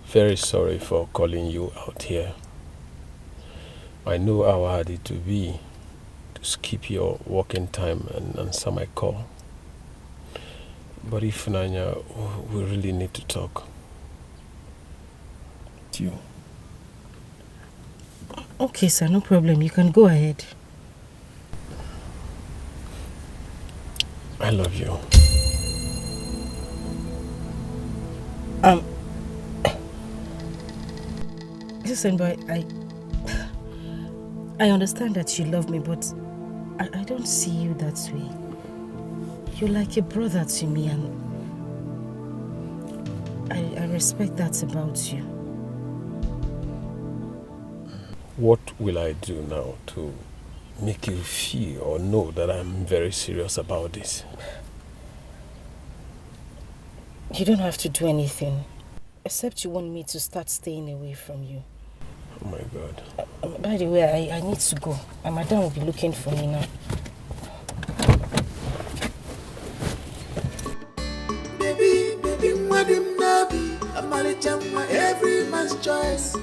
Very sorry for calling you out here. I know how hard it will be to skip your working time and answer my call. But if Nanya, we really need to talk. You. Okay, sir, no problem. You can go ahead. I love you. Listen, boy, I understand that you love me, but I don't see you that way. You're like a brother to me, and I respect that about you. What will I do now to make you feel or know that I'm very serious about this? You don't have to do anything, except you want me to start staying away from you. Oh my God. By the way, I need to go. My madam will be looking for me now. Baby, madam nabi, amale chama every man's choice.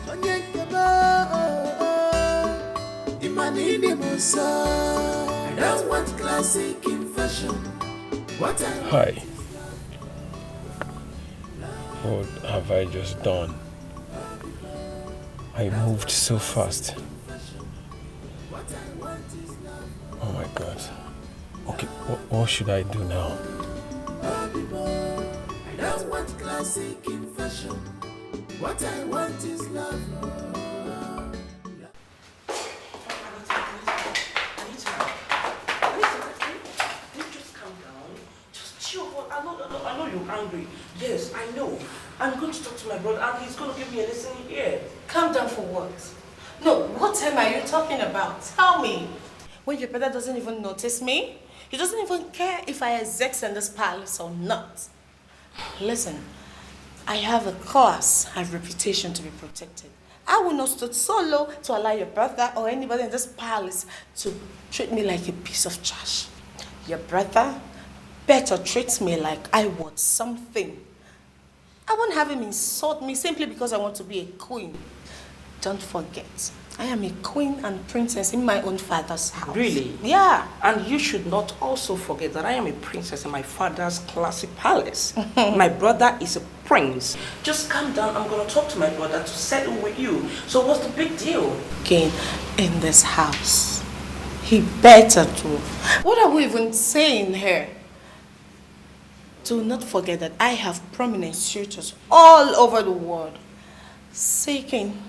Imani ni musa. I don't want classic in fashion. What I Hi. What have I just done? I moved so fast. Oh my God. Okay, what should I do now? I don't want classic in fashion. What I want is love. I know you're angry. Yes, I know. I'm going to talk to my brother and he's going to give me a lesson here. Calm down for what? No, what time are you talking about? Tell me. When your brother doesn't even notice me? He doesn't even care if I exist in this palace or not. Listen, I have a class and reputation to be protected. I will not stood so low to allow your brother or anybody in this palace to treat me like a piece of trash. Your brother better treat me like I want something. I won't have him insult me simply because I want to be a queen. Don't forget, I am a queen and princess in my own father's house. Really? Yeah. And you should not also forget that I am a princess in my father's classy palace. My brother is a prince. Just calm down. I'm going to talk to my brother to settle with you. So what's the big deal? Again, in this house, he better to. What are we even saying here? Do not forget that I have prominent suitors all over the world seeking,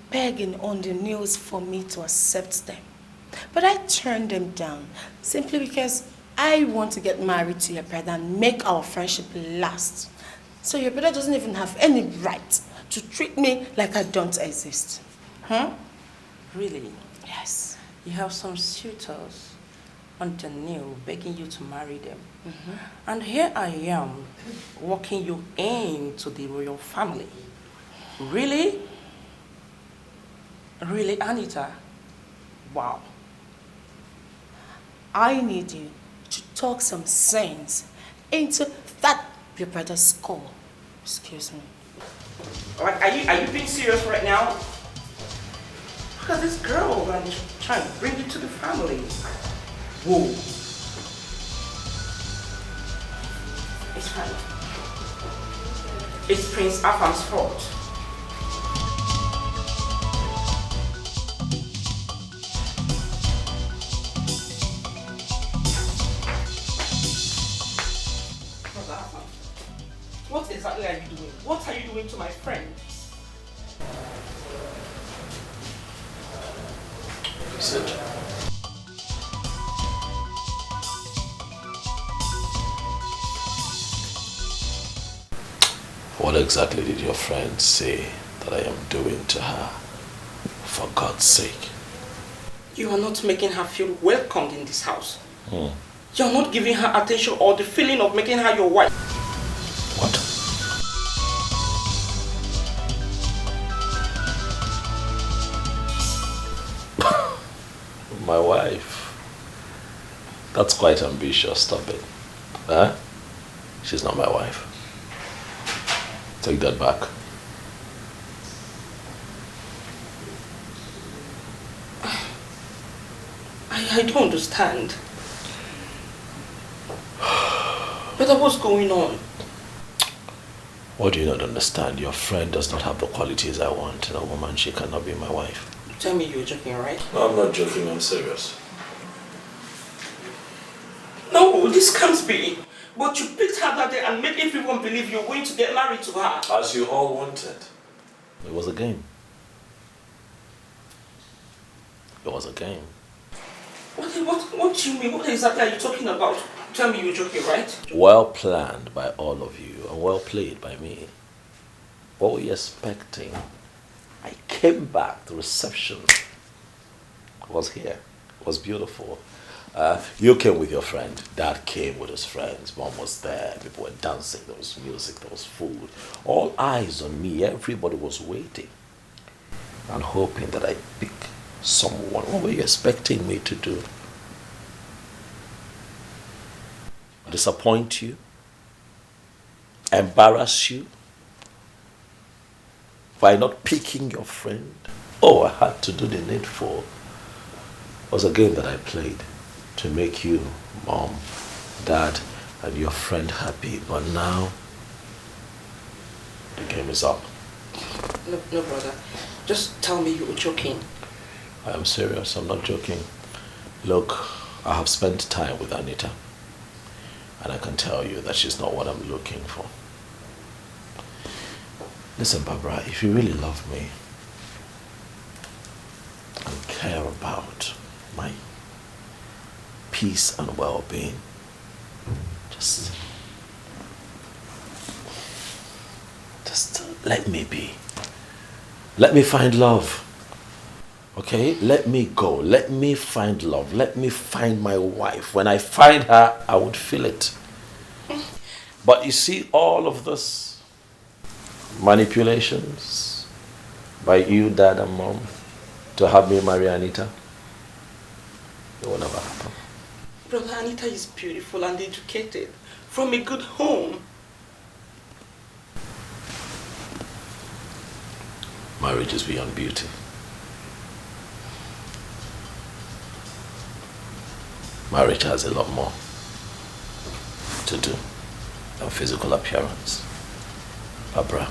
begging on the news for me to accept them. But I turned them down simply because I want to get married to your brother and make our friendship last. So your brother doesn't even have any right to treat me like I don't exist. Huh? Really? Yes. You have some suitors on the new begging you to marry them. And here I am walking you into the royal family. Really? Really, Anita? Wow. I need you to talk some sense into that your brother's skull. Excuse me. Like, are you being serious right now? Look at this girl and trying to bring you to the family. Whoa. It's fine. It's Prince Afam's fault. What exactly are you doing? What are you doing to my friend? Sit. What exactly did your friend say that I am doing to her? For God's sake. You are not making her feel welcomed in this house. You're not giving her attention or the feeling of making her your wife. What? My wife? That's quite ambitious, stop it. Huh? She's not my wife. Take that back. I don't understand. Brother, what's going on? What do you not understand? Your friend does not have the qualities I want in a woman. She cannot be my wife. Tell me you're joking, right? No, I'm not joking. I'm serious. No, this can't be. But you picked her that day and made everyone believe you're going to get married to her. As you all wanted. It was a game. It was a game. What do you mean? What exactly are you talking about? Tell me you're joking, right? Well planned by all of you and well played by me. What were you expecting? I came back, the reception was here. It was beautiful. You came with your friend. Dad came with his friends. Mom was there. People were dancing. There was music. There was food. All eyes on me. Everybody was waiting and hoping that I'd pick someone. What were you expecting me to do? Disappoint you? Embarrass you? By not picking your friend? Oh, I had to do the needful. It was a game that I played to make you, Mom, Dad, and your friend happy. But now, the game is up. No, brother. Just tell me you're joking. I am serious. I'm not joking. Look, I have spent time with Anita. And I can tell you that she's not what I'm looking for. Listen, Barbara, if you really love me and care about my peace and well-being, just let me be. Let me find love. Okay? Let me go. Let me find love. Let me find my wife. When I find her, I would feel it. But you see, all of this manipulations by you, Dad and Mom, to have me marry Anita, it will never happen. Brother, Anita is beautiful and educated, from a good home. Marriage is beyond beauty. Marriage has a lot more to do than physical appearance. Barbara,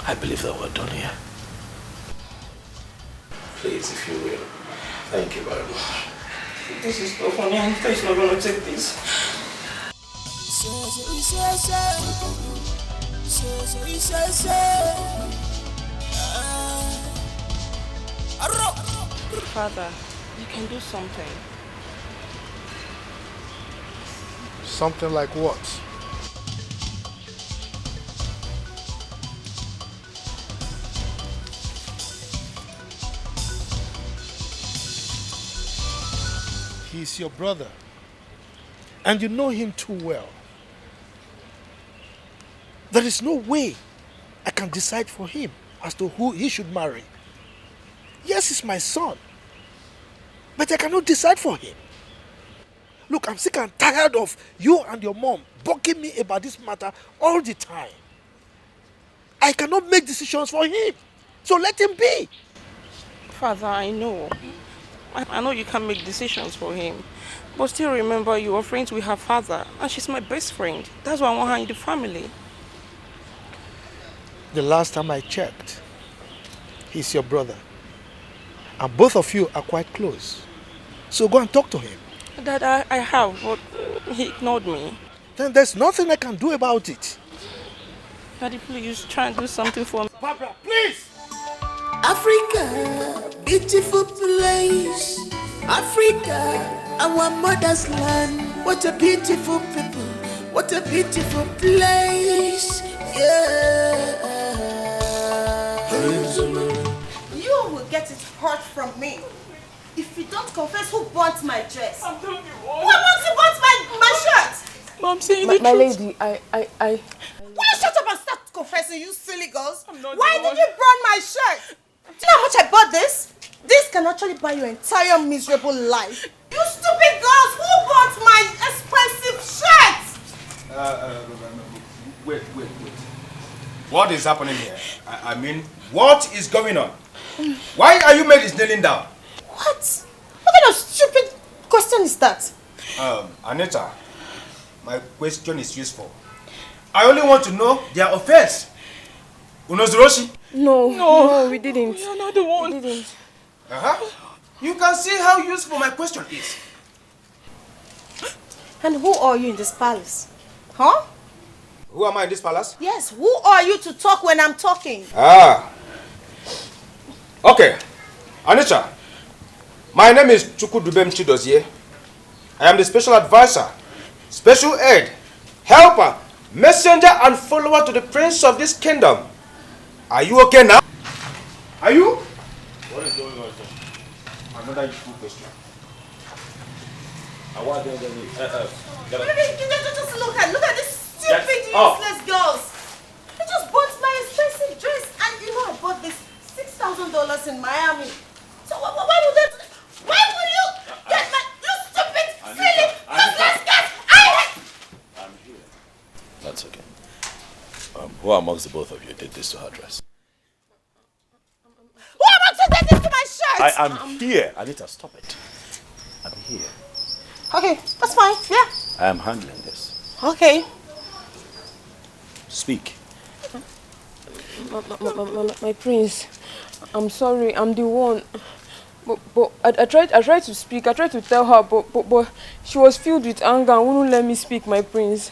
I believe that we're done here. Please, if you will. Thank you very much. This is so funny. Anita is not going to take this. Father, you can do something. Something like what? He's your brother, and you know him too well. There is no way I can decide for him as to who he should marry. Yes, he's my son, but I cannot decide for him. Look, I'm sick and tired of you and your mom bugging me about this matter all the time. I cannot make decisions for him, so let him be. Father, I know. I know you can't make decisions for him. But still remember, you are friends with her father, and she's my best friend. That's why I want her in the family. The last time I checked, he's your brother. And both of you are quite close. So go and talk to him. Dad, I have, but he ignored me. Then there's nothing I can do about it. Daddy, please try and do something for me. Barbara, please! Africa, beautiful place. Africa, our mother's land. What a beautiful people. What a beautiful place. Yeah. You will get it hurt from me if you don't confess who burnt my dress. I'm telling you Who wants to burn my shirt? Mom, saying My the truth. lady, Will you shut up and start confessing, you silly girls? I'm not Why the one. did you burn my shirt? Do you know how much I bought this? This can actually buy your entire miserable life. You stupid girls, who bought my expensive shirt? Wait. What is happening here? I mean, what is going on? Why are you ladies kneeling down? What? What kind question is that? Anita, my question is useful. I only want to know their offense. Unozoroshi? No, we didn't. You're not the one. We didn't. You can see how useful my question is. And who are you in this palace? Huh? Who am I in this palace? Yes, who are you to talk when I'm talking? Okay. Anita, my name is Chukudubem Chidozie. I am the special advisor, special aid, helper, messenger and follower to the prince of this kingdom. Are you okay now? Are you? What is going on here? Another useful question. Just look at this stupid, useless girls. They just bought my expensive dress, and you know I bought this $6,000 in Miami. So why would they? Why would you get my stupid, silly, useless girls? I'm here. That's okay. Who amongst the both of you did this to her dress? Who amongst you did this to my shirt? I am here. Anita, stop it. I'm here. Okay, that's fine. Yeah. I am handling this. Okay. Speak. My prince, I'm sorry. I'm the one. But I tried to speak. I tried to tell her, but she was filled with anger and wouldn't let me speak, my prince.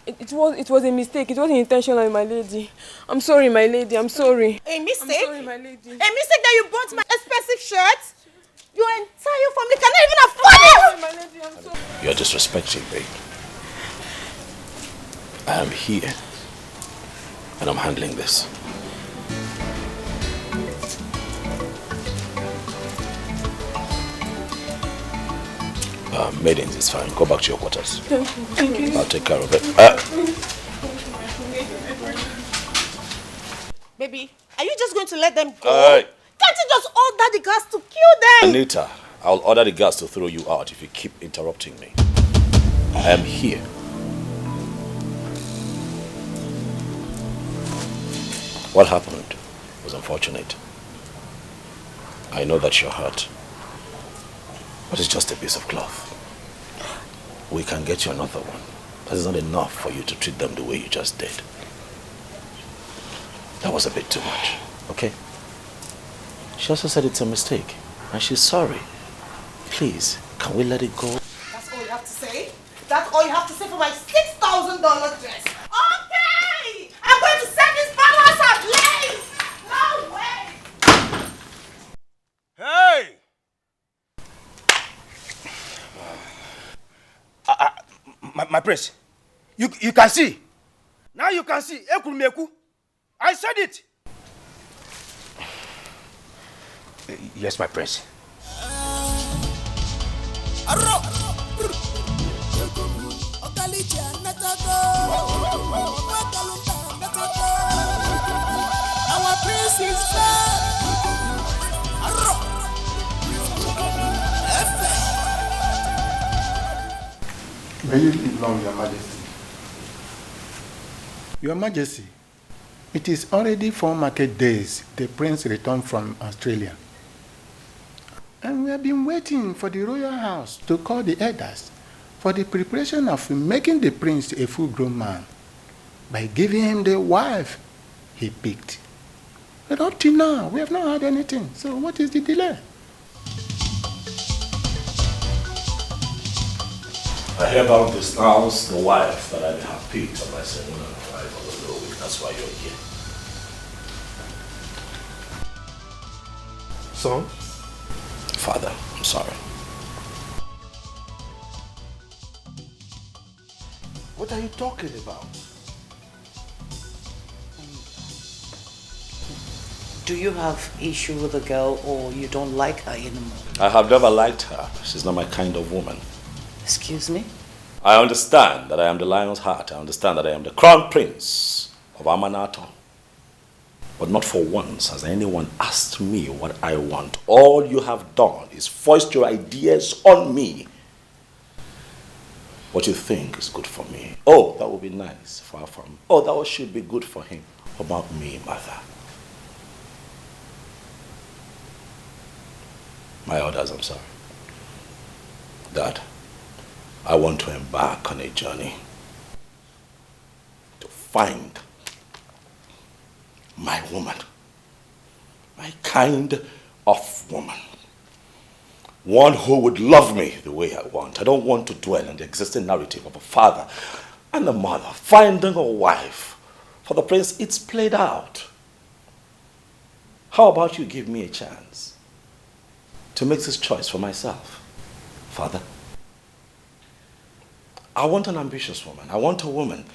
It was a mistake. It wasn't intentional, my lady. I'm sorry, my lady. I'm sorry. A mistake? I'm sorry, my lady. A mistake that you bought my expensive shirt? Your entire family cannot even afford it! My lady, I'm sorry. You're disrespecting me. I am here. And I'm handling this. Maidens, it's fine. Go back to your quarters. Thank you. I'll take care of it. Baby, are you just going to let them go? Can't you just order the guards to kill them? Anita, I'll order the guards to throw you out if you keep interrupting me. I am here. What happened was unfortunate. I know that you're hurt. But it's just a piece of cloth. We can get you another one. That is not enough for you to treat them the way you just did. That was a bit too much, okay? She also said it's a mistake, and she's sorry. Please, can we let it go? That's all you have to say? That's all you have to say for my $6,000 dress? Okay! I'm going to set this palace ablaze! No way! Hey! My prince, you can see. Now you can see. I said it. Yes, my prince. Our prince is back. May you live long, Your Majesty. Your Majesty, it is already 4 market days the prince returned from Australia. And we have been waiting for the royal house to call the elders for the preparation of making the prince a full-grown man by giving him the wife he picked. But up till now, we have not heard anything. So what is the delay? I hereby denounce the wife that I have picked on my 7 and 5 of the Nollywood. That's why you're here. Son? Father, I'm sorry. What are you talking about? Do you have issue with the girl or you don't like her anymore? I have never liked her. She's not my kind of woman. Excuse me? I understand that I am the lion's heart. I understand that I am the crown prince of Amanato. But not for once has anyone asked me what I want. All you have done is foist your ideas on me. What you think is good for me. Oh, that would be nice. Far from. Oh, that should be good for him. What about me, mother? My orders, I'm sorry. Dad, I want to embark on a journey to find my woman, my kind of woman. One who would love me the way I want. I don't want to dwell on the existing narrative of a father and a mother finding a wife. For the prince, it's played out. How about you give me a chance to make this choice for myself? Father, I want an ambitious woman. I want a woman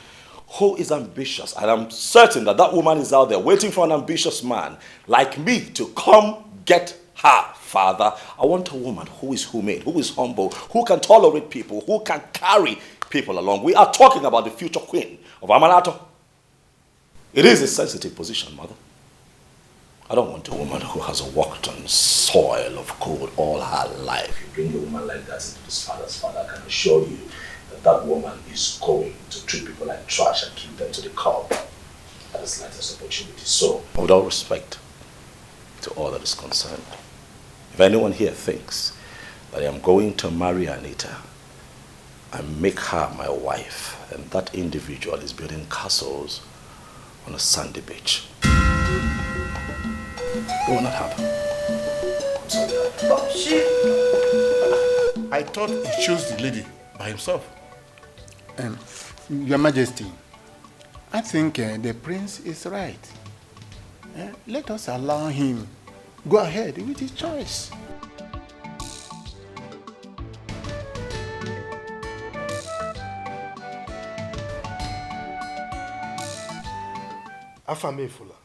who is ambitious. And I'm certain that that woman is out there waiting for an ambitious man like me to come get her. Father, I want a woman who is humane, who is humble, who can tolerate people, who can carry people along. We are talking about the future queen of Amalato. It is a sensitive position, Mother. I don't want a woman who has walked on soil of cold all her life. You bring a woman like that into this father's father, I can assure you that that woman is going to treat people like trash and keep them to the curb at the slightest opportunity. So, with all respect to all that is concerned, if anyone here thinks that I am going to marry Anita and make her my wife, then that individual is building castles on a sandy beach. It will not happen. I'm sorry. Oh, I thought he chose the lady by himself. Your Majesty, I think the prince is right. Let us allow him go ahead with his choice. Afamefula,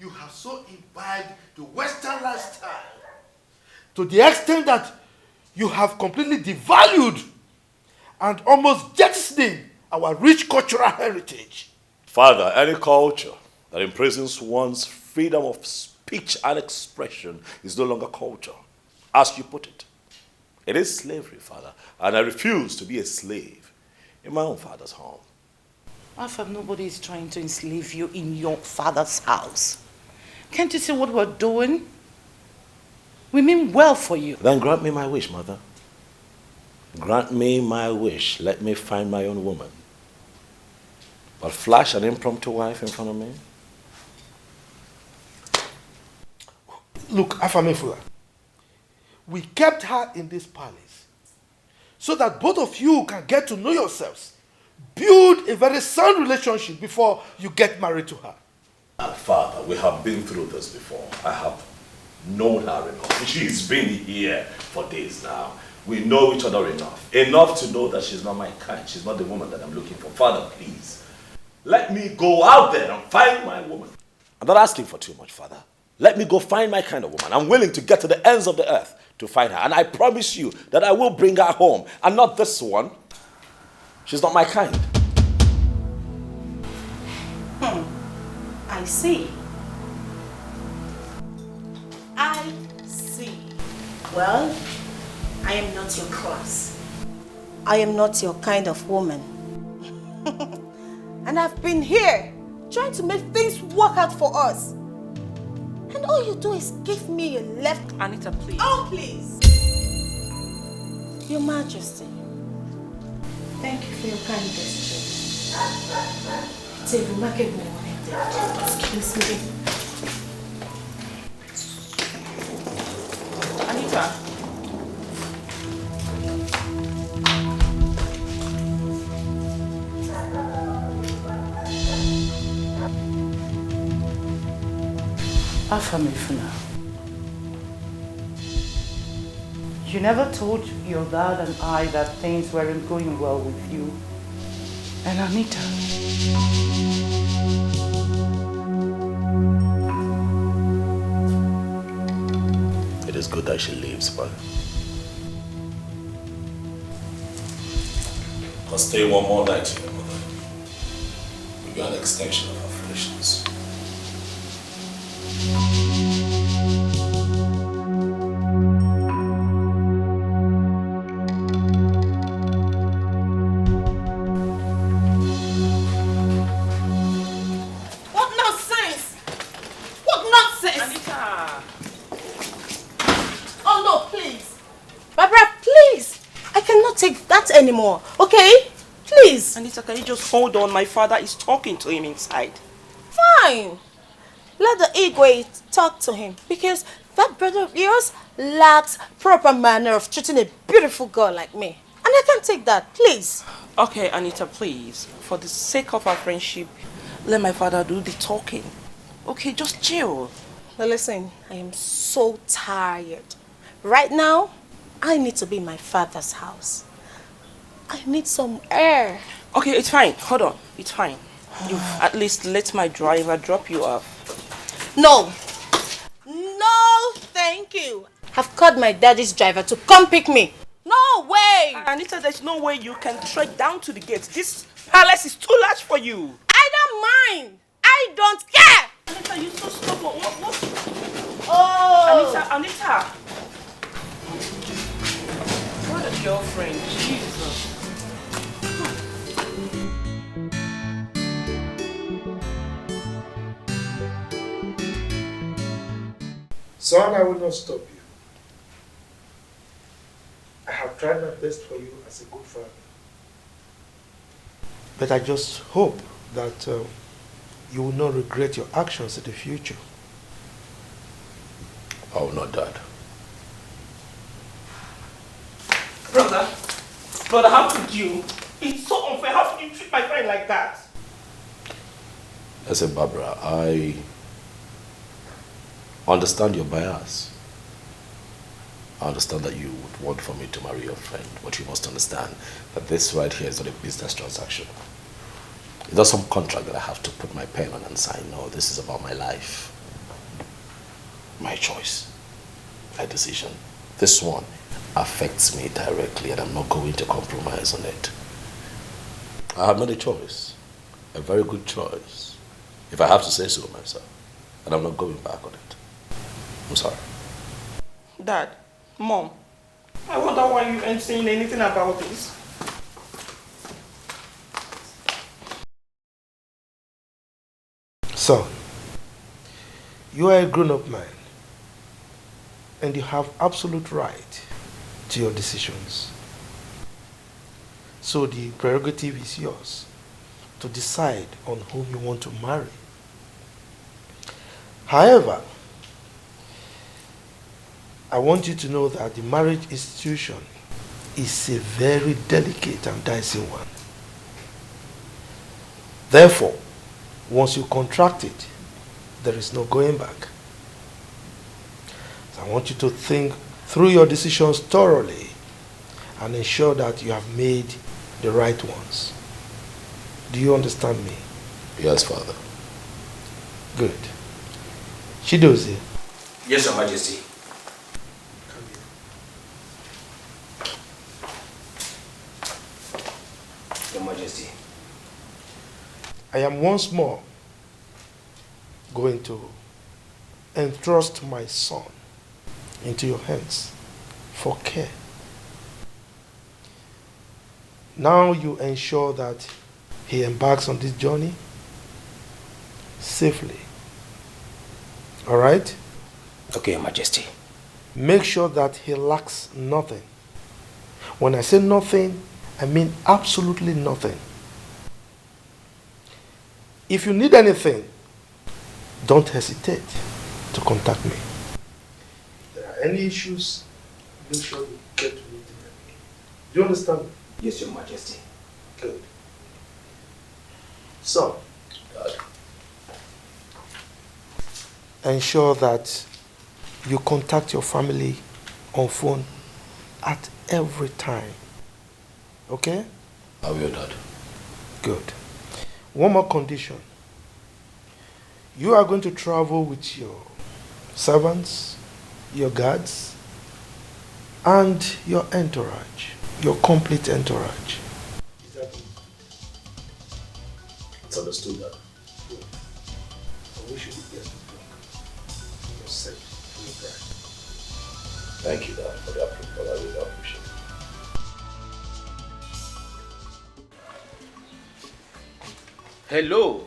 you have so imbibed the Western lifestyle to the extent that you have completely devalued and almost jettisoning our rich cultural heritage. Father, any culture that imprisons one's freedom of speech and expression is no longer culture, as you put it. It is slavery, Father, and I refuse to be a slave in my own father's home. Alpha, nobody is trying to enslave you in your father's house. Can't you see what we're doing? We mean well for you. Then grant me my wish, Mother. Grant me my wish. Let me find my own woman. But flash an impromptu wife in front of me? Look, Afamefula, we kept her in this palace so that both of you can get to know yourselves. Build a very sound relationship before you get married to her. Father, we have been through this before. I have known her enough. She's been here for days now. We know each other enough. Enough to know that she's not my kind. She's not the woman that I'm looking for. Father, please, let me go out there and find my woman. I'm not asking for too much, Father. Let me go find my kind of woman. I'm willing to get to the ends of the earth to find her. And I promise you that I will bring her home. And not this one. She's not my kind. I see. I see. Well, I am not your class. I am not your kind of woman. And I've been here trying to make things work out for us. And all you do is give me a left. Anita, please. Oh, please. Your Majesty. Thank you for your kind gesture. It's a remarkable one indeed. Excuse me. Anita. Afamefuna. You never told your dad and I that things weren't going well with you and Anita. It is good that she leaves, but I'll stay one more night here, Mother. We'll be an extension of our foolishness. What nonsense! What nonsense! Anita! Oh no, please. Please. Anita, can you just hold on? My father is talking to him inside. Fine. Let the Igwe talk to him, because that brother of yours lacks proper manner of treating a beautiful girl like me. And I can't take that, please. Okay, Anita, please. For the sake of our friendship, let my father do the talking. Okay, just chill. Now listen, I am so tired. Right now, I need to be in my father's house. I need some air. Okay, it's fine. Hold on. It's fine. You at least let my driver drop you off. No. No, thank you. I've called my daddy's driver to come pick me. No way. Anita, there's no way you can trek down to the gate. This palace is too large for you. I don't mind. I don't care. Anita, you're so stubborn. What? Oh. Anita. What a girlfriend. Jesus. Son, I will not stop you. I have tried my best for you as a good father. But I just hope that you will not regret your actions in the future. I will not, Dad. Brother, how could you? It's so unfair. How could you treat my friend like that? Listen, Barbara, I understand your bias. I understand that you would want for me to marry your friend, but you must understand that this right here is not a business transaction. It's not some contract that I have to put my pen on and sign. No, this is about my life. My choice. My decision. This one affects me directly and I'm not going to compromise on it. I have made a choice. A very good choice. If I have to say so myself. And I'm not going back on it. I'm sorry. Dad, Mom, I wonder why you ain't saying anything about this. Son, you are a grown-up man and you have absolute right to your decisions. So the prerogative is yours to decide on whom you want to marry. However, I want you to know that the marriage institution is a very delicate and dicey one. Therefore, once you contract it, there is no going back. So I want you to think through your decisions thoroughly and ensure that you have made the right ones. Do you understand me? Yes, Father. Good. Chidozie. Yes, Your Majesty. Your Majesty. I am once more going to entrust my son into your hands for care. Now you ensure that he embarks on this journey safely. All right? Okay, Your Majesty. Make sure that he lacks nothing. When I say nothing, I mean absolutely nothing. If you need anything, don't hesitate to contact me. If there are any issues, make sure you get to me immediately. Do you understand? Yes, Your Majesty. Good. So, ensure that you contact your family on phone at every time. Okay? I will, Dad. Good. One more condition. You are going to travel with your servants, your guards, and your entourage, your complete entourage. Is that it? It's understood, Dad. Good. I wish you the best of luck. You're safe for your bride. Thank you, Dad, for the approval. I really appreciate it. Hello.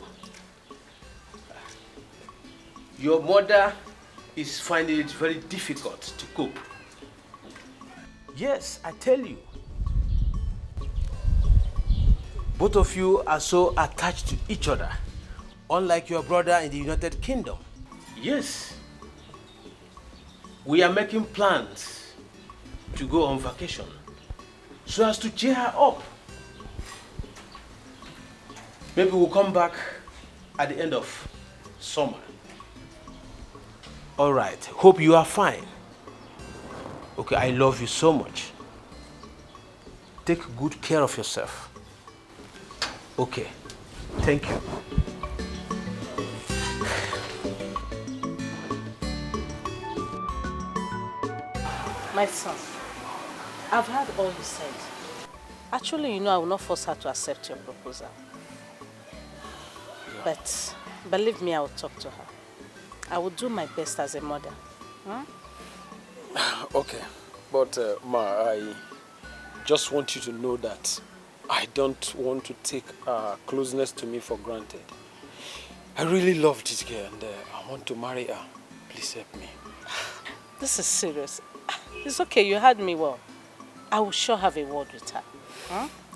Your mother is finding it very difficult to cope. Yes, I tell you. Both of you are so attached to each other, unlike your brother in the United Kingdom. Yes. We are making plans to go on vacation so as to cheer her up. Maybe we'll come back at the end of summer. All right. Hope you are fine. Okay, I love you so much. Take good care of yourself. Okay. Thank you. My son, I've heard all you said. Actually, you know I will not force her to accept your proposal. But believe me, I will talk to her. I will do my best as a mother. Okay, but Ma, I just want you to know that I don't want to take closeness to me for granted. I really love this girl and I want to marry her. Please help me. This is serious. It's okay, you heard me well. I will sure have a word with her.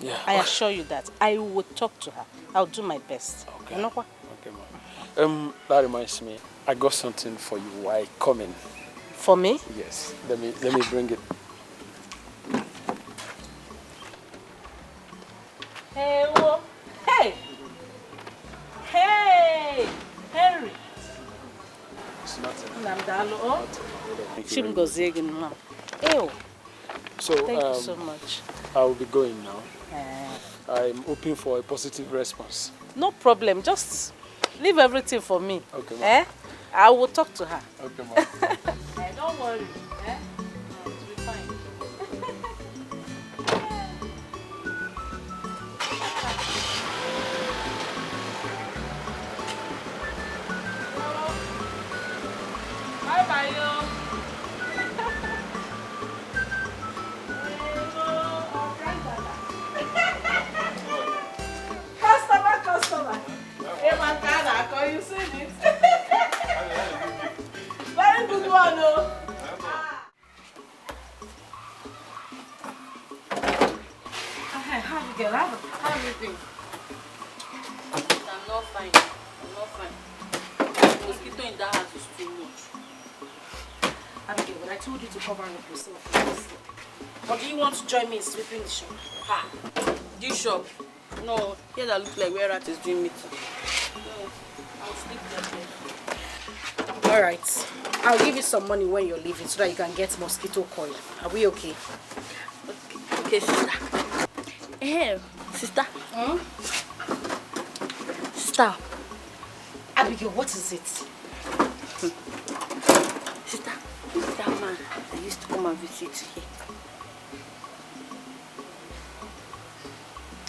Yeah. I assure you that I will talk to her. I'll do my best. Okay. You know what? Okay, Ma. That reminds me. I got something for you. Why come in? For me? Yes. Let me bring it. Hey, whoa. Hey! Hey! Henry! It's nothing. Namdalo. Thank Ew. So, Thank you so much. I will be going now. I'm hoping for a positive response. No problem. Just leave everything for me. Okay, Ma. I will talk to her. Okay, Ma. Don't worry. It will be fine. Bye-bye, yo. Customer. Hey, Mancana, can you see it? Very good one, oh. How you get out? How do you think? I'm not fine. The mosquito in that house is too much. Abigail, when I told you to cover up yourself, or do you want to join me in sweeping the shop? This shop? No, here that looks like where Rat is doing meeting. No, I'll sleep there. All right. I'll give you some money when you're leaving so that you can get mosquito coil. Are we okay? Okay, sister. Hey, sister. Sister. Abigail, what is it? Sister, who's that man that used to come and visit here?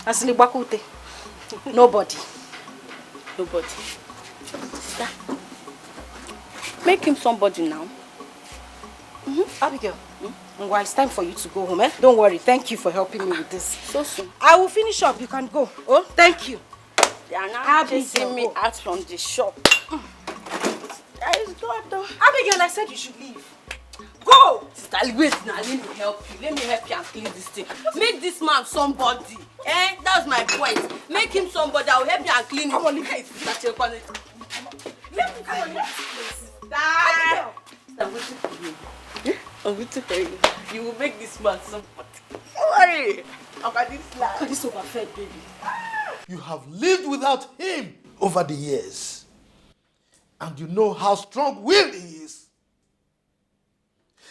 Asli Bakute. Nobody. Sister, make him somebody now. Abigail, well, it's time for you to go home, eh? Don't worry. Thank you for helping me with this. So soon. I will finish up. You can go. Oh, thank you. They are now chasing me out from the shop. Abigail, I said you should leave. Go! Sister, wait now. Let me help you. Let me help you and clean this thing. Make this man somebody. That's my point. Make him somebody. I will help you and clean it. Come on, leave it. That's your point. Let me come on, let's Abigail. I'm waiting for you. I'm waiting for you. You will make this man somebody. Don't worry. About this life. This overfed baby. You have lived without him over the years. And you know how strong-willed he is.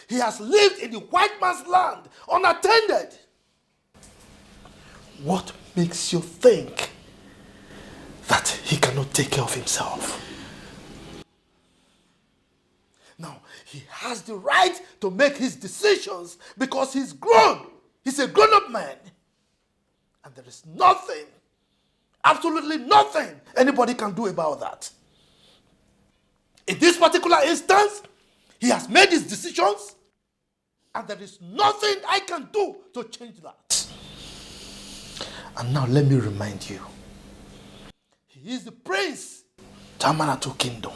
He has lived in the white man's land unattended. What makes you think that he cannot take care of himself? Now, he has the right to make his decisions because he's grown. He's a grown-up man. And there is nothing, absolutely nothing anybody can do about that. In this particular instance, he has made his decisions, and there is nothing I can do to change that. And now let me remind you, he is the prince, Tamanatu Kingdom.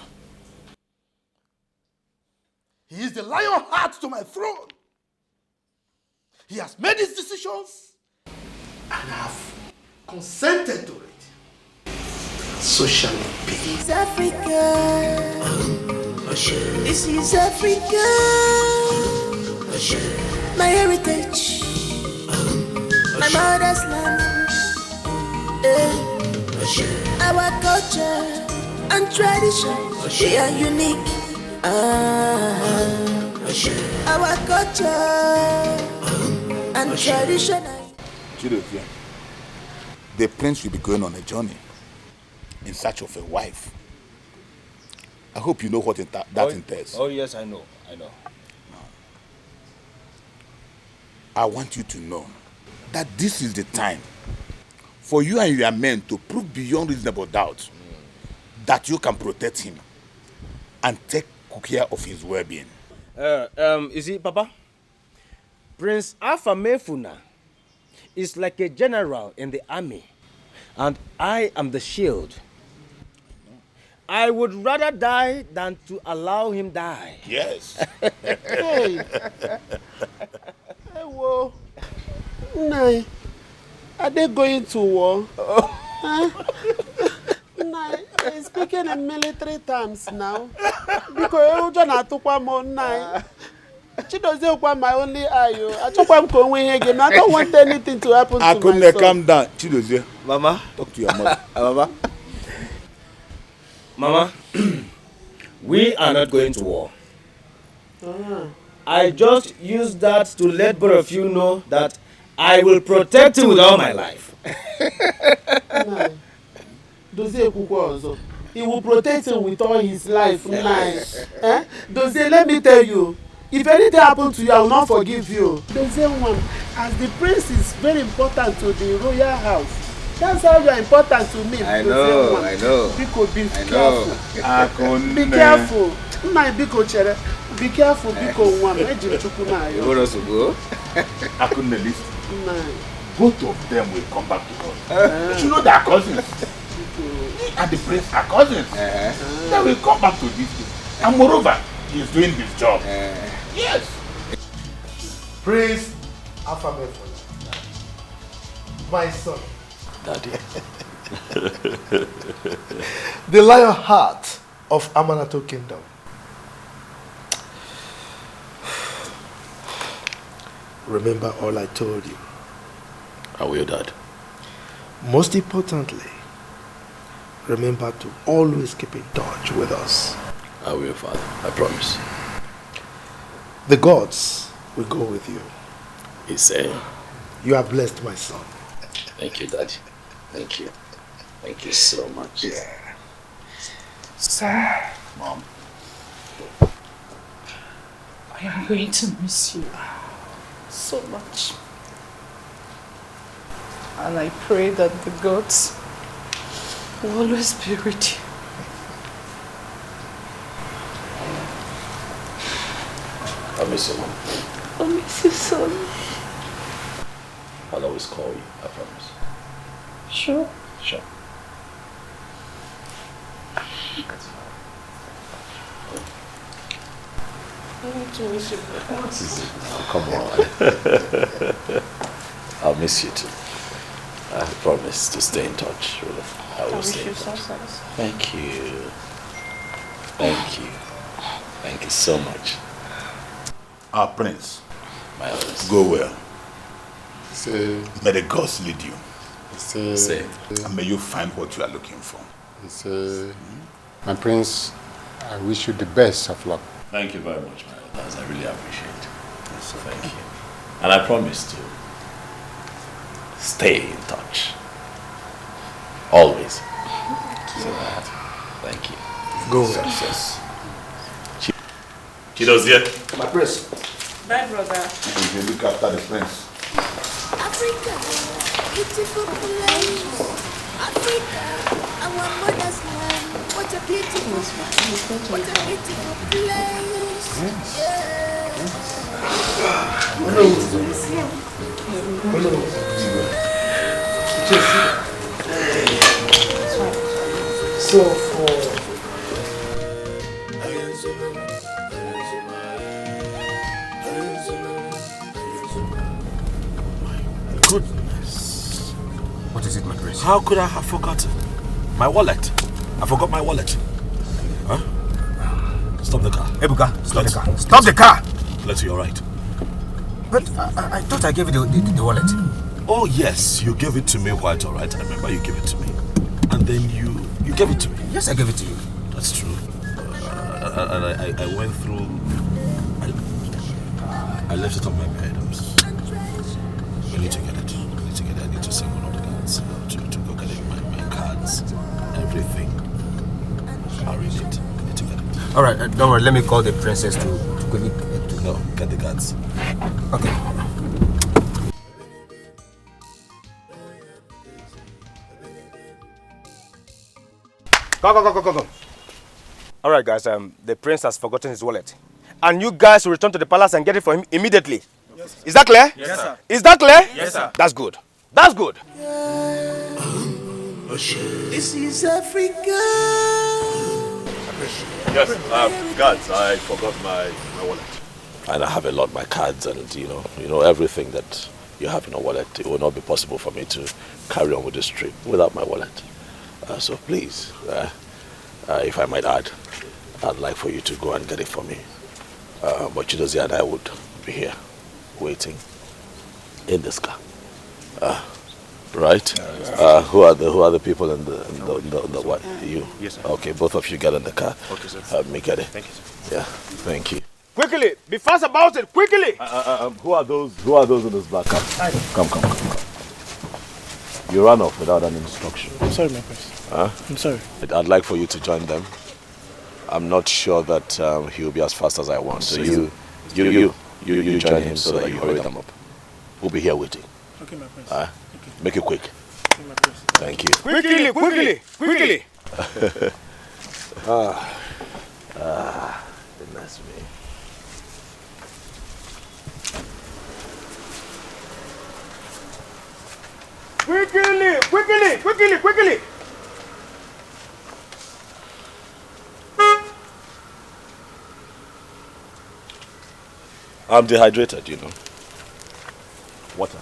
He is the lion heart to my throne. He has made his decisions, and I have consented to it, so shall it be. This is Africa. This is Africa. My heritage. My mother's land. Our culture and tradition, they are unique. Our culture and tradition. Chidovia, the prince will be going on a journey in search of a wife. I hope you know what that entails. Oh yes, I know. I want you to know that this is the time for you and your men to prove beyond reasonable doubt that you can protect him and take care of his well-being. You see, Papa, Prince Alpha Mefuna is like a general in the army, and I am the shield. I would rather die than to allow him die. Yes. Hey. Hey, whoa. Nai, are they going to war? Huh? Nai, speaking in military terms now. Because you don't talk about Nai. She doesn't want my only eye. I don't want anything to happen to I couldn't my son. calm down. Chidozie. Mama. Talk to your mother. Mama, we are not going to war. I just use that to let both of you know that I will protect him with all my life. He will protect him with all his life. Nice. Doze, let me tell you, if anything happens to you, I will not forgive you. Doze one, as the prince is very important to the royal house. That's how you are important to me. I know. Biko, be careful. Be careful. Be careful, Biko one. You want us to go? I couldn't listen. Both of them will come back to us. You know they are cousins. He and the prince are cousins. They will come back to this place. And moreover, he is doing his job. Yes. Prince Alpha Mefuna, my son. Daddy. The lion heart of Amanato Kingdom. Remember all I told you. I will, Dad. Most importantly, remember to always keep in touch with us. I will, Father. I promise. The gods will go with you. He said. You are blessed, my son. Thank you, Daddy. Thank you. Thank you so much. Yeah. Sir. Mom. I am going to miss you so much. And I pray that the gods will always be with you. I miss you, Mom. I miss you, son. I'll always call you, I promise. Sure? Sure. I need to miss you. Oh, come on. I'll miss you too. I promise to stay in touch. Really. I will stay in touch. Thank you. Thank you. Thank you so much. Our prince. My honest. Go well. Say, May the gods lead you. Say. And may you find what you are looking for. my prince, I wish you the best of luck. Thank you very much, my elders. I really appreciate it. So thank you. And I promise to stay in touch. Always. Thank you. Go well. Success. Chidozie. My prince. Bye, brother. You look after the prince. Africa, beautiful place. Africa, our mother's land. What a beautiful place. What a beautiful place. So for Goodness. What is it, my Prince. How could I have forgotten? My wallet. I forgot my wallet. Huh? Stop the car. Ebuka, stop the car. Stop the car! Let's you're right. But I thought I gave you the wallet. Oh yes, you gave it to me quite alright. I remember you gave it to me. And then you gave it to me. Yes, I gave it to you. That's true. And I went through... I left it on my bed. I need to get it. I need to send one of the guys to go get it. My cards, everything. I'll read it. I need to get it. Alright, don't worry. Let me call the princess to quickly... No, get the guards. Okay. Go. Alright guys, the prince has forgotten his wallet. And you guys will return to the palace and get it for him immediately. Yes, sir. Is that clear? Yes, sir. Is that clear? Yes, sir. That's good. That's good. This is Africa. Yes, guards, I forgot my wallet. And I have a lot, my cards and you know everything that you have in your wallet. It will not be possible for me to carry on with this trip without my wallet. So please, if I might add, I'd like for you to go and get it for me. But Chidozie and I would be here, waiting in this car. Right? Who are the people in the what? You? Yes, sir. Okay, both of you get in the car. Okay, sir. Help me get it. Thank you, sir. Yeah, thank you. Quickly, be fast about it, quickly! Who are those in this black car? Come. You ran off without an instruction. I'm sorry, my prince. Huh? I'm sorry. I'd like for you to join them. I'm not sure that he'll be as fast as I want. So you join him so that you hurry them up. We'll be here waiting. Okay, my prince. Okay. Make it quick. Okay, my prince. Thank you. Quickly! Goodness me. Quickly! I'm dehydrated, Water.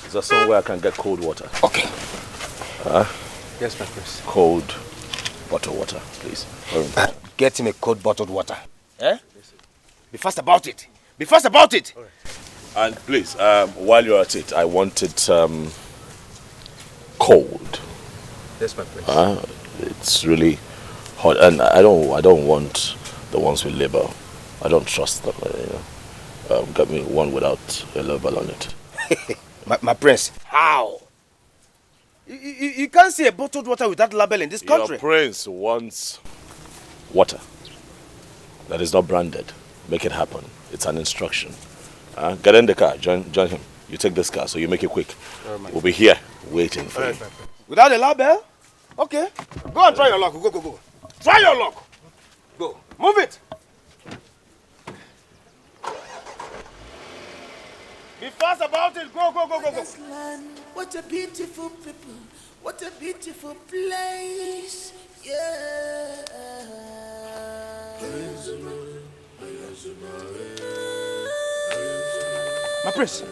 Is there somewhere I can get cold water? Okay. Yes, my prince. Cold bottled water, please. Get him a cold bottled water. Eh? Be fast about it. Right. And please, while you're at it, I want it cold. Yes, my prince. It's really hot, and I don't want the ones with label. I don't trust them. Get me one without a label on it. my prince, how? You can't see a bottled water without label in this country. Your prince wants water that is not branded. Make it happen. It's an instruction. Get in the car. Join him. You take this car, so you make it quick. We'll be here waiting for you. Without a label? Okay. Go and try your luck. Go. Try your luck. Go. Move it. Be fast about it. Go. What a beautiful people. What a beautiful place. Yeah. My prince,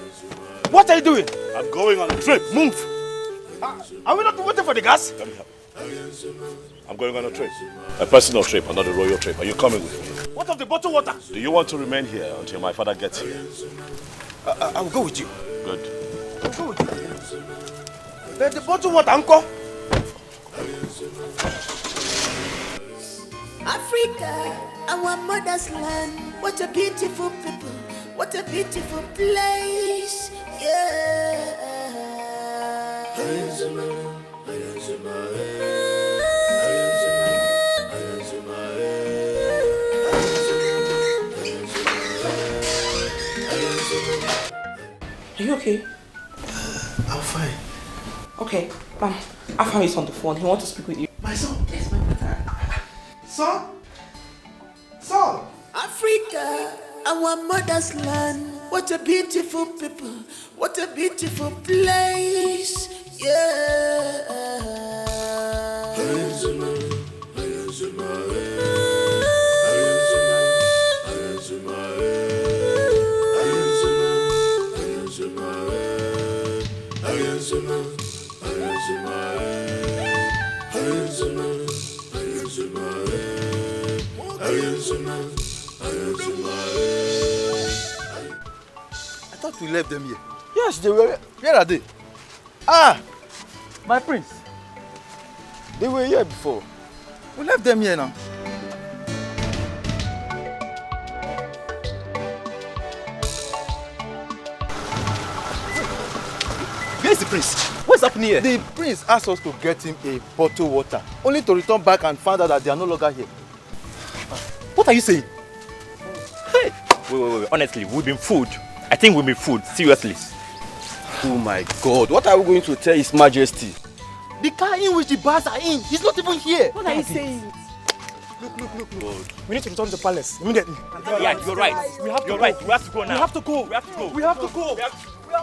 what are you doing? I'm going on a trip. Move. Are we not waiting for the gas? Let me help. I'm going on a trip. A personal trip, not a royal trip. Are you coming with me? What of the bottled water? Do you want to remain here until my father gets here? I will go with you. Good. I'll go with you. The bottled water, uncle. Africa, our mother's land. What a beautiful people. What a beautiful place. Yeah. Are you okay? I'm fine. Okay, Afam is on the phone. He wants to speak with you. My son? Yes, my brother. Son? Africa, our mother's land. What a beautiful people. What a beautiful place. Yeah. I thought we left them here. Yes, they were. Where are they? Ah, my prince. They were here before. We left them here now. Where is the prince? What's happening here? The prince asked us to get him a bottle of water, only to return back and find out that they are no longer here. What are you saying? Hey! Wait. Honestly, we've been fooled. I think we've been fooled. Seriously. Oh my God! What are we going to tell His Majesty? The car in which the bars are in, he's not even here. What are you saying? Look. We need to return to the palace immediately. Yeah, you're right. We have to go now. We have to go. We have to go.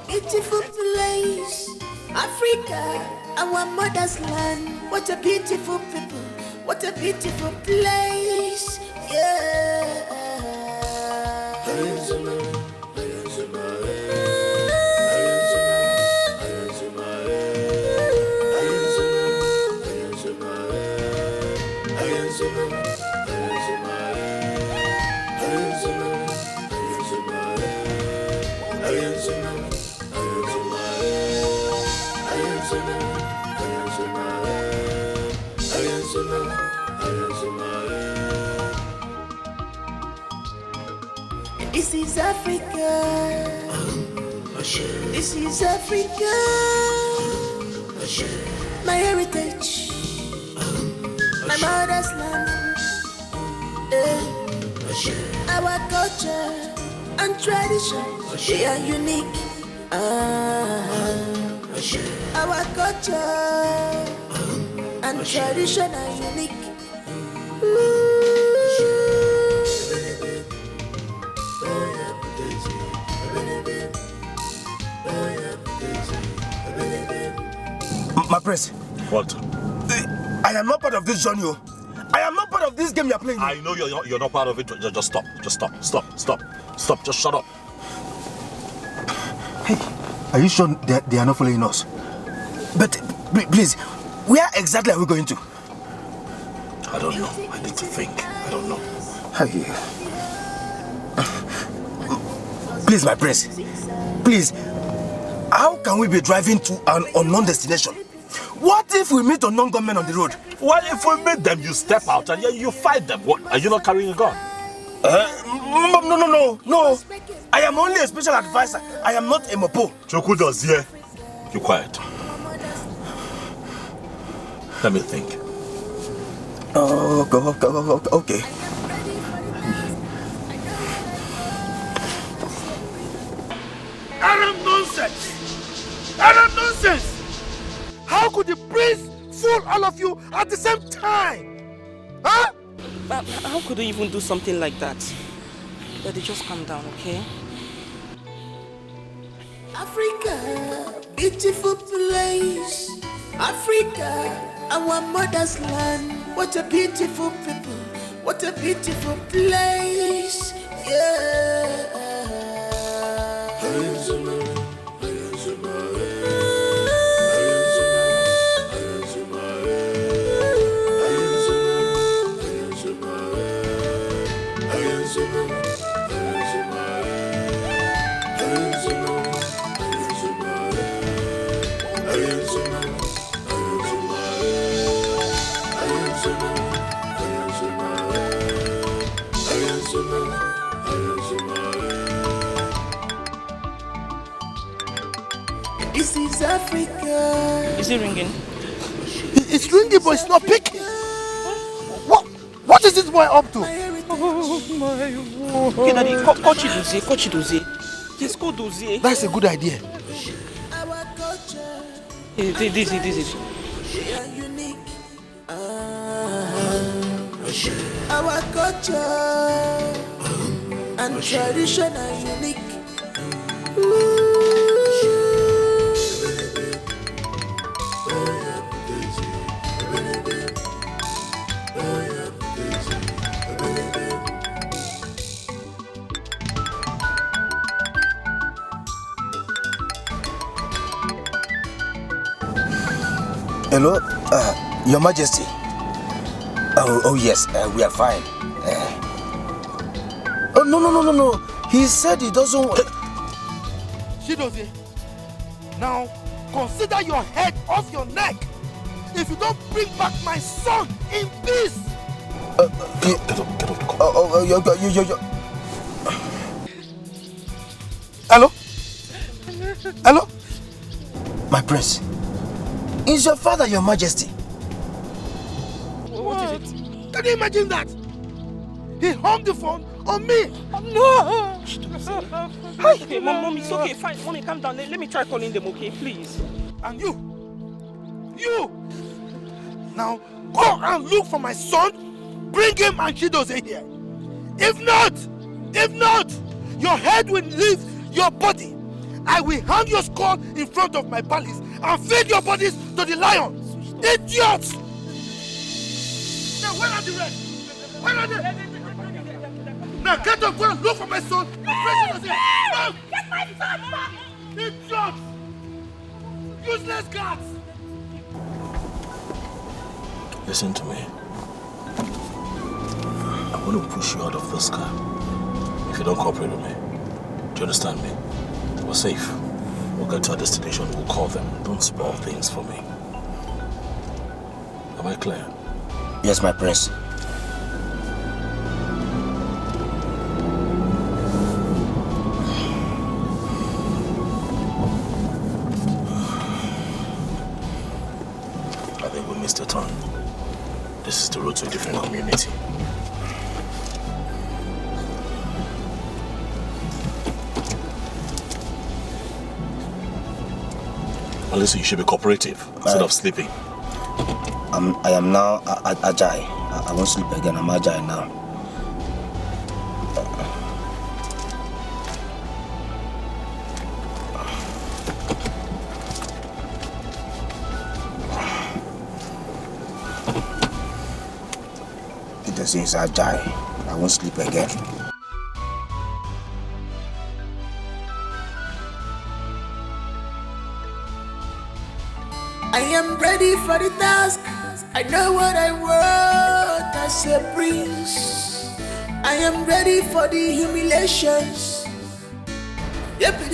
Beautiful place, Africa, our mother's land. What a beautiful people, what a beautiful place, yeah. This is Africa. This is Africa. My heritage. My mother's land. Our culture and tradition, they are unique. Our culture and tradition are unique. My prince. What? I am not part of this journey. I am not part of this game you are playing. I know you're not part of it. Just stop. Stop. Just shut up. Hey, are you sure they are not following us? But please, where exactly are we going to? I don't know. I need to think. I don't know. Please, my prince. Please, how can we be driving to an unknown destination? What if we meet unknown gunmen on the road? Well, if we meet them, you step out and you fight them. What? Are you not carrying a gun? No. I am only a special advisor. I am not a mopo. Choku does here. You quiet. Let me think. Okay. Arab nonsense! How could the prince fool all of you at the same time? Huh? How could they even do something like that? Daddy, just calm down, okay? Africa, beautiful place. Africa, our mother's land. What a beautiful people, what a beautiful place, yeah. This is Africa. Is it ringing? It's ringing, but it's not picking. What is this boy up to? Okay, Daddy, call Chidozie. Just call Dozie. That's a good idea. This. Our culture and tradition are unique. Hello, Your Majesty. Oh yes, we are fine. Oh, no. He said he doesn't want... Chidozie, now consider your head off your neck if you don't bring back my son in peace. Get off the call. Hello? My prince, is your father your Majesty? What is it? Can you imagine that? He hung the phone on me. No! Hi. Okay, Mom, it's okay, fine. Mommy, calm down. Let me try calling them, okay, please. And you! Now, go and look for my son, bring him and Chidozie here. If not, your head will leave your body. I will hang your skull in front of my palace and feed your bodies to the lions. Idiots! Now, where are the rest? Where are they? Now, get up, go and look for my son. Get my son back! Idiots! Useless guards! Listen to me. I'm going to push you out of this car if you don't cooperate with me. Do you understand me? We're safe. We'll get to our destination. We'll call them. Don't spoil things for me. Am I clear? Yes, my prince. I think we missed a turn. This is the road to a different community. Listen, you should be cooperative instead of sleeping. I am now agile. I won't sleep again. I'm agile now. It is agile. I won't sleep again. I am ready for the task. I know what I want as a prince. I am ready for the humiliations. Nothing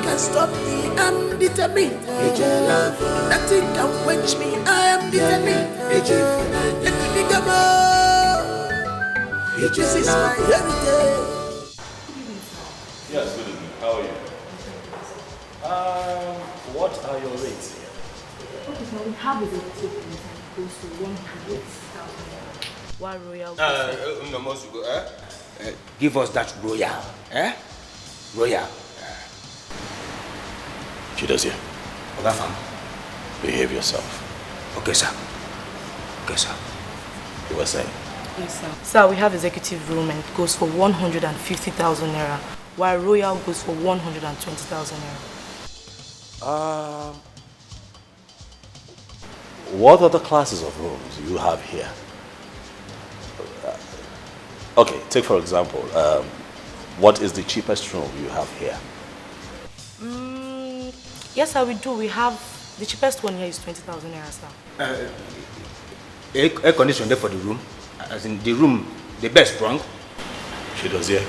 can stop me, I'm determined. Nothing can quench me, I am determined. This is my heritage. Yes, good evening. How are you? What are your rates here? Okay, so we have a ticket and it goes to 100,000. Why royal? Give us that royal. Royal. Chidozie. Okay, fam. Behave yourself. Okay, sir. Okay, sir. You were saying? Yes, sir. Sir, we have executive room and it goes for 150,000 naira, while royal goes for 120,000 naira. What other classes of rooms do you have here? Okay, take for example, what is the cheapest room you have here? Yes, sir, we do. We have the cheapest one here is 20,000 naira, sir. Air condition there for the room. As in the room, the best strong. Chidozie.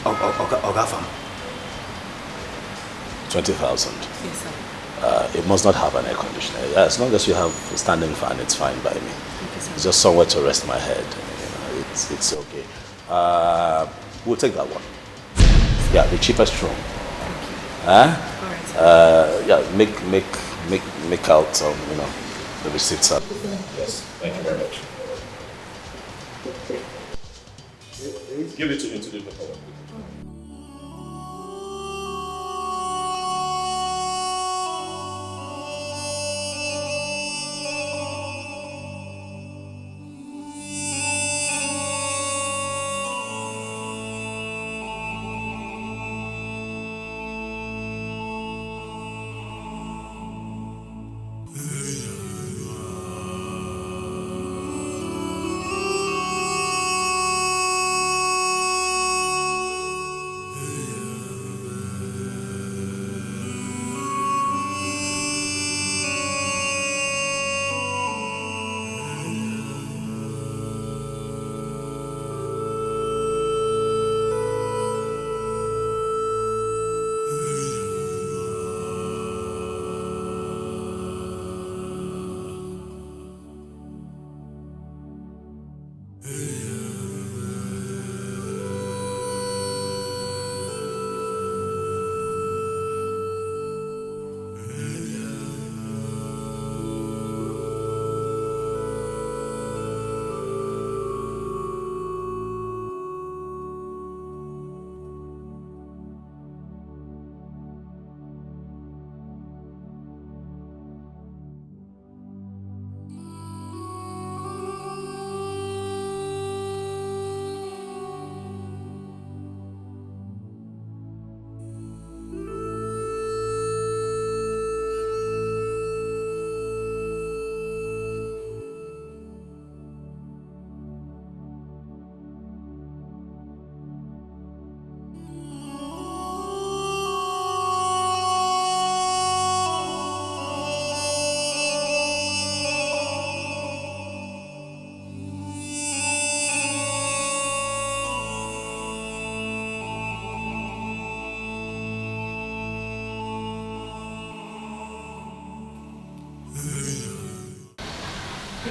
Okay, fam. 20,000. Yes, sir. It must not have an air conditioner. As long as you have a standing fan, it's fine by me. Okay, sir. It's just somewhere to rest my head. You know, it's okay. We'll take that one. Yeah, the cheapest room. Alright, sir. Yeah, make out the receipts. Yes, thank you very much. Give it to me to do the follow-up.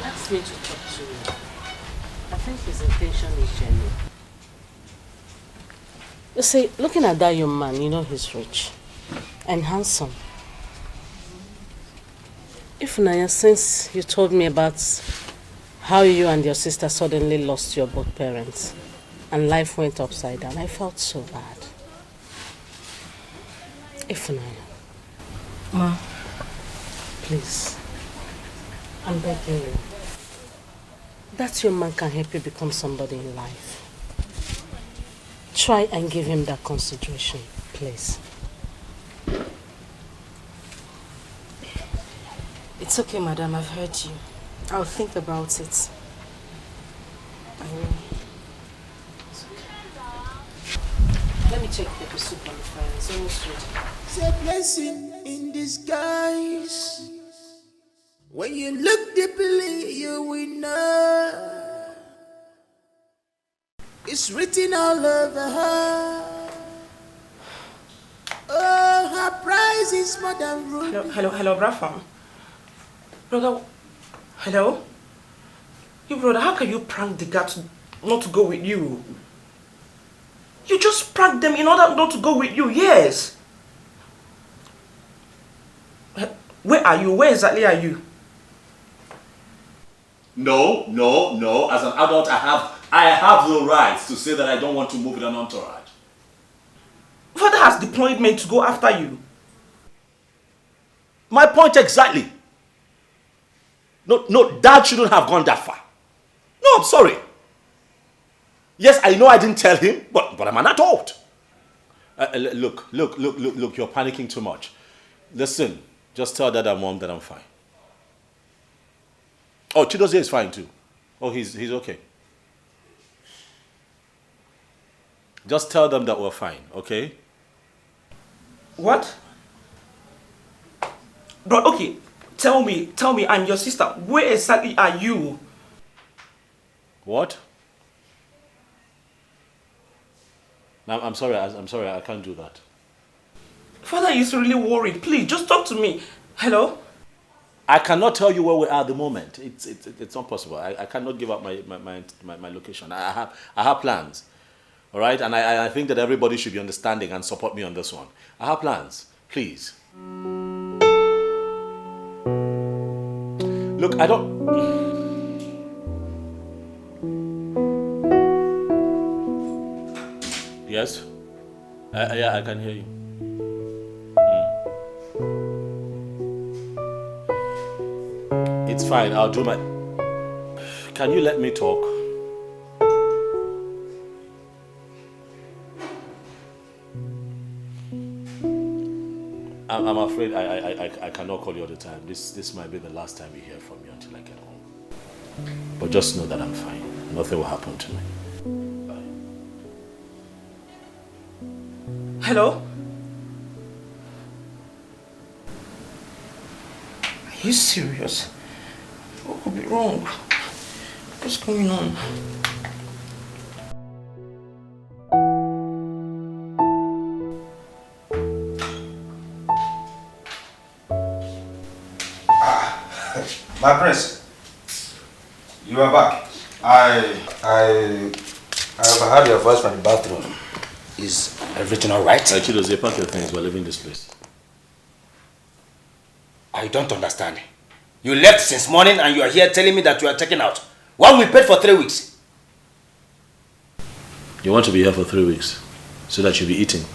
He asked me to talk to you. I think his intention is genuine. You see, looking at that young man, you know he's rich and handsome. If Naya, since you told me about how you and your sister suddenly lost your both parents and life went upside down, I felt so bad. If Naya, Ma, please, I'm begging you. That young man can help you become somebody in life. Try and give him that consideration, please. it's okay, madam. I've heard you. I'll think about it. I will. Let me check the soup on the fire. It's almost ready. It's a blessing in disguise. When you look deeply, you will know. It's written all over her. Oh, her price is more than ruby. Hello, Rafa. Brother, hello? You brother, how can you prank the guy not to go with you? You just pranked them in order not to go with you, yes. Where are you? Where exactly are you? No. As an adult, I have the right to say that I don't want to move with an entourage. Father has deployed men to go after you. My point exactly. No, Dad shouldn't have gone that far. No, I'm sorry. Yes, I know I didn't tell him, but I'm an adult. Look, you're panicking too much. Listen, just tell Dad and Mom that I'm fine. Oh, Chidozie is fine too. Oh, he's okay. Just tell them that we're fine, okay? What? Bro, okay. Tell me, I'm your sister. Where exactly are you? What? I'm sorry, I can't do that. Father is really worried. Please, just talk to me. Hello? I cannot tell you where we are at the moment. It's not possible. I cannot give up my location. I have plans. All right? And I think that everybody should be understanding and support me on this one. I have plans. Please. Look, I don't... Yes? Yeah, I can hear you. It's fine, I'll do my... Can you let me talk? I'm afraid I cannot call you all the time. This might be the last time you hear from me until I get home. But just know that I'm fine. Nothing will happen to me. Bye. Hello? Are you serious? What could be wrong? What's going on? My prince, you are back. I overheard your voice from the bathroom. Is everything all right? Chidozie, pack your things. We're leaving this place. I don't understand. You left since morning and you are here telling me that you are checking out. While we paid for 3 weeks. You want to be here for 3 weeks so that you'll be eating.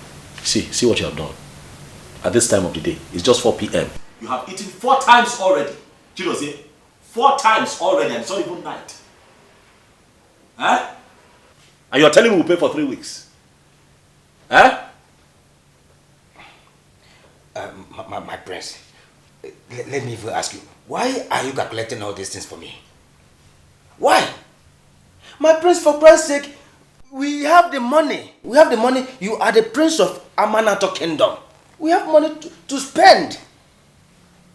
See what you have done. At this time of the day, it's just 4 p.m. You have eaten 4 times already. Chidozie, 4 times already and it's not even night. Huh? And you're telling me we'll pay for 3 weeks. Huh? My prince, let me even ask you, why are you calculating all these things for me? Why? My prince, for Christ's sake, we have the money. We have the money. You are the prince of Amanato Kingdom. We have money to spend.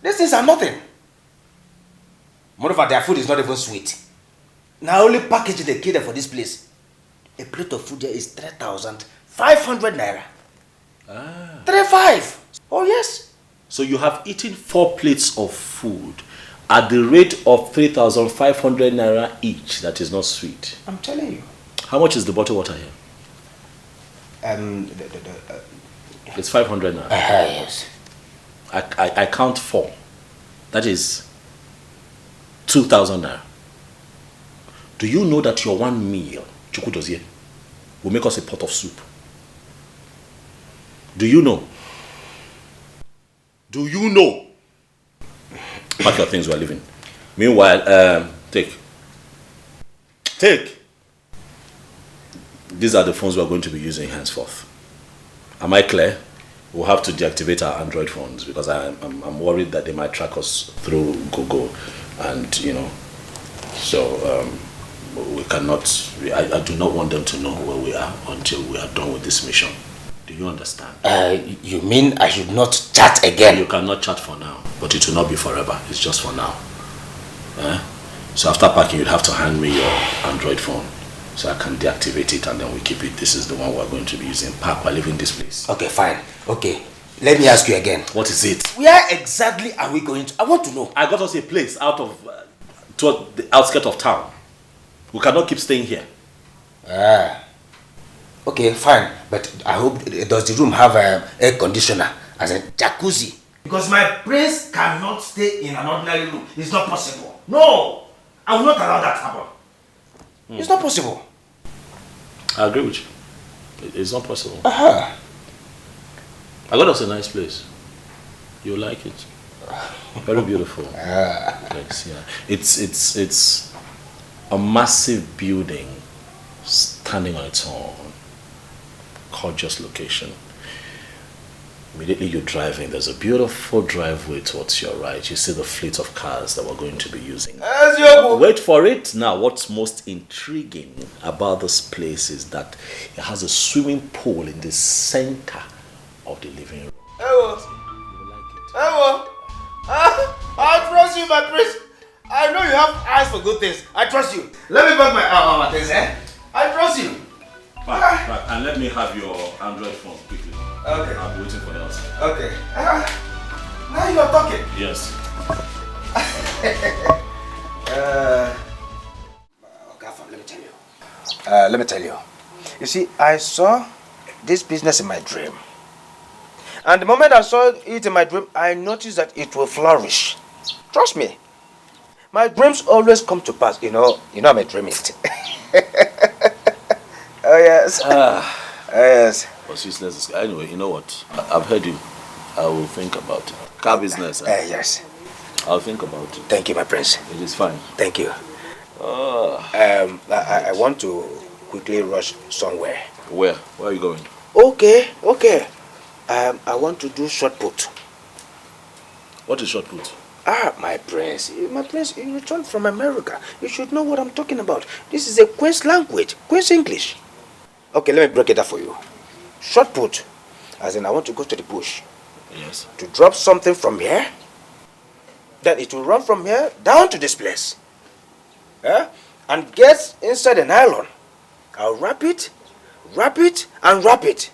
These things are nothing. Moreover, their food is not even sweet. Now, only package they cater for this place. A plate of food there is 3,500 naira. 3,500. Oh, yes. So you have eaten 4 plates of food At the rate of 3,500 naira each, that is not sweet. I'm telling you. How much is the bottled water here? It's 500 naira. Yes. I count 4. That is 2,000 naira. Do you know that your one meal, chukudozie, will make us a pot of soup? Do you know? Do you know? Pack your things, we're leaving. Meanwhile, take. These are the phones we're going to be using henceforth. Am I clear? We'll have to deactivate our Android phones because I'm worried that they might track us through Google, and so we cannot. I do not want them to know where we are until we are done with this mission. Do you understand? You mean I should not chat again? You cannot chat for now, but it will not be forever. It's just for now. So after packing, you'd have to hand me your Android phone so I can deactivate it and then we keep it. This is the one we're going to be using. Pack, we're leaving this place. Okay, fine. Okay. Let me ask you again. What is it? Where exactly are we going to? I want to know. I got us a place out of toward the outskirts of town. We cannot keep staying here. Okay, fine. But I hope, does the room have air conditioner as a jacuzzi? Because my prince cannot stay in an ordinary room. It's not possible. No! I will not allow that to happen. It's not possible. I agree with you. It's not possible. I got us a nice place. You'll like it. Very beautiful. Yes, yeah. It's a massive building standing on its own. Gorgeous location. Immediately you drive in, there's a beautiful driveway towards your right. You see the fleet of cars that we're going to be using. Wait for it. Now, what's most intriguing about this place is that it has a swimming pool in the center of the living room. I trust you, my prince. I know you have eyes for good things. I trust you. Let me back my things, I trust you. Back, and let me have your Android phone quickly. Okay. I'll be waiting for the outside. Okay. Now you are talking. Yes. Let me tell you. You see, I saw this business in my dream. And the moment I saw it in my dream, I noticed that it will flourish. Trust me. My dreams always come to pass. You know I'm a dreamist. Oh, yes. Yes. But useless. Anyway, you know what? I've heard you. I will think about it. Car business. Yes. I'll think about it. Thank you, my prince. It is fine. Thank you. I want to quickly rush somewhere. Where? Where are you going? Okay. I want to do shot put. What is shot put? My prince, you returned from America. You should know what I'm talking about. This is a Queen's language, Queen's English. Okay, let me break it up for you. Shot put, as in I want to go to the bush. Yes. To drop something from here, then it will run from here down to this place. And get inside the nylon. I'll wrap it, and wrap it.